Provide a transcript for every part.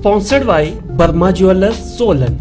Sponsored by Burma Jewelers, Solan.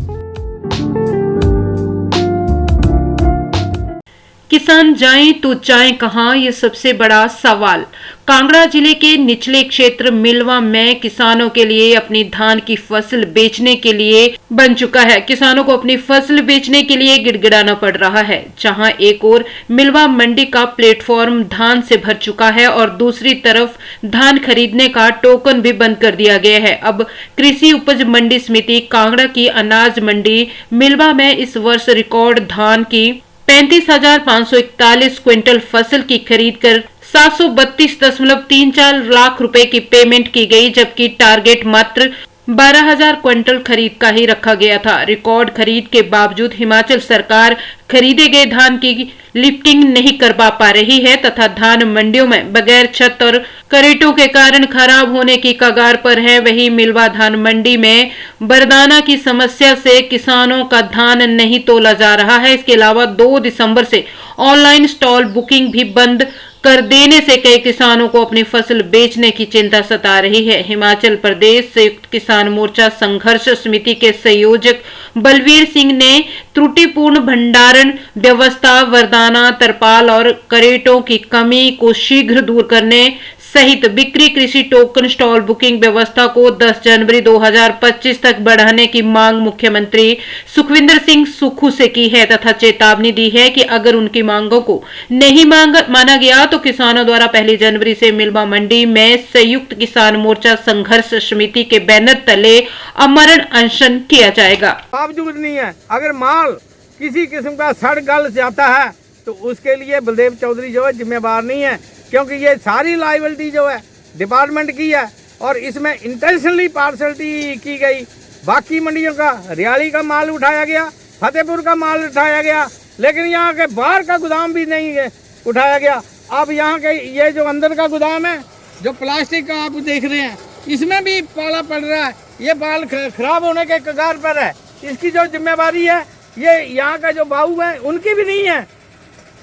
किसान जाएं तो जाएं कहां, ये सबसे बड़ा सवाल। कांगड़ा जिले के निचले क्षेत्र मिलवा में किसानों के लिए अपनी धान की फसल बेचने के लिए बन चुका है। किसानों को अपनी फसल बेचने के लिए गिड़गिड़ाना पड़ रहा है। जहां एक ओर मिलवा मंडी का प्लेटफॉर्म धान से भर चुका है और दूसरी तरफ धान खरीदने का टोकन भी बंद कर दिया गया है। अब कृषि उपज मंडी समिति कांगड़ा की अनाज मंडी मिलवा में इस वर्ष रिकॉर्ड धान की 35,541 क्विंटल फसल की खरीद कर 732.34 लाख रुपए की पेमेंट की गई, जबकि टारगेट मात्र 12,000 क्विंटल खरीद का ही रखा गया था। रिकॉर्ड खरीद के बावजूद हिमाचल सरकार खरीदे गए धान की लिफ्टिंग नहीं कर पा रही है तथा धान मंडियों में बगैर छत और करेटों के कारण खराब होने की कगार पर है। वहीं मिलवा धान मंडी में बरदाना की समस्या से किसानों का धान नहीं तोला जा रहा है। इसके अलावा 2 दिसंबर से ऑनलाइन स्टॉल बुकिंग भी बंद कर देने से कई किसानों को अपनी फसल बेचने की चिंता सता रही है। हिमाचल प्रदेश संयुक्त किसान मोर्चा संघर्ष समिति के संयोजक बलवीर सिंह ने त्रुटिपूर्ण भंडारण व्यवस्था, वरदाना, तरपाल और करेटों की कमी को शीघ्र दूर करने सहित बिक्री कृषि टोकन स्टॉल बुकिंग व्यवस्था को 10 जनवरी 2025 तक बढ़ाने की मांग मुख्यमंत्री सुखविंदर सिंह सुक्खू से की है तथा चेतावनी दी है कि अगर उनकी मांगों को नहीं माना गया तो किसानों द्वारा 1 जनवरी से मिलवा मंडी में संयुक्त किसान मोर्चा संघर्ष समिति के बैनर तले अमरण अनशन किया जाएगा। बावजूद नहीं है, अगर माल किसी किस्म का सड़ गल जाता है तो उसके लिए बलदेव चौधरी जो है जिम्मेवार नहीं है, क्योंकि ये सारी लायबिलिटी जो है डिपार्टमेंट की है और इसमें इंटेंशनली पार्शलिटी की गई। बाकी मंडियों का रियाली का माल उठाया गया, फतेहपुर का माल उठाया गया, लेकिन यहाँ के बाहर का गोदाम भी नहीं उठाया गया। अब यहाँ के ये जो अंदर का गोदाम है, जो प्लास्टिक का आप देख रहे हैं, इसमें भी पाला पड़ रहा है। ये माल खराब होने के कगार पर है। इसकी जो जिम्मेवारी है ये यहाँ का जो बाबू है उनकी भी नहीं है,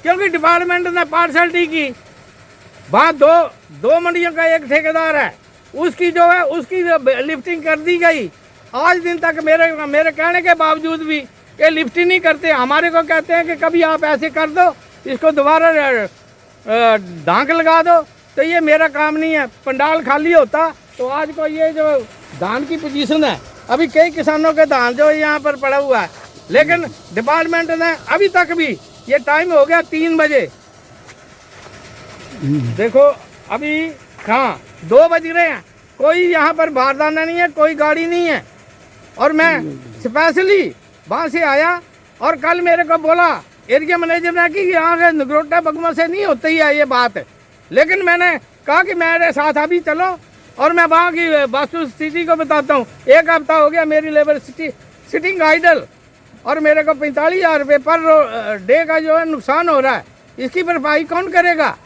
क्योंकि डिपार्टमेंट ने पार्शलिटी की। वहाँ दो मंडियों का एक ठेकेदार है, उसकी जो है उसकी लिफ्टिंग कर दी गई। आज दिन तक मेरे कहने के बावजूद भी ये लिफ्टिंग नहीं करते। हमारे को कहते हैं कि कभी आप ऐसे कर दो, इसको दोबारा ढांक लगा दो, तो ये मेरा काम नहीं है। पंडाल खाली होता तो आज को ये जो धान की पोजीशन है, अभी कई किसानों के धान जो यहाँ पर पड़ा हुआ है, लेकिन डिपार्टमेंट ने अभी तक भी, ये टाइम हो गया 3 बजे, देखो अभी कहाँ 2 बज रहे हैं, कोई यहाँ पर बारदाना नहीं है, कोई गाड़ी नहीं है। और मैं स्पेशली वहाँ से आया और कल मेरे को बोला एरिया मैनेजर ने कि यहाँ के नगरोटा बगमा से नहीं होती है ये बात, लेकिन मैंने कहा कि मेरे साथ अभी चलो और मैं वहाँ की वास्तु स्थिति को बताता हूँ। 1 हफ्ता हो गया मेरी लेबर सिटिंग आइडल और मेरे को 45,000 रुपये पर डे का जो है नुकसान हो रहा है। इसकी भरपाई कौन करेगा?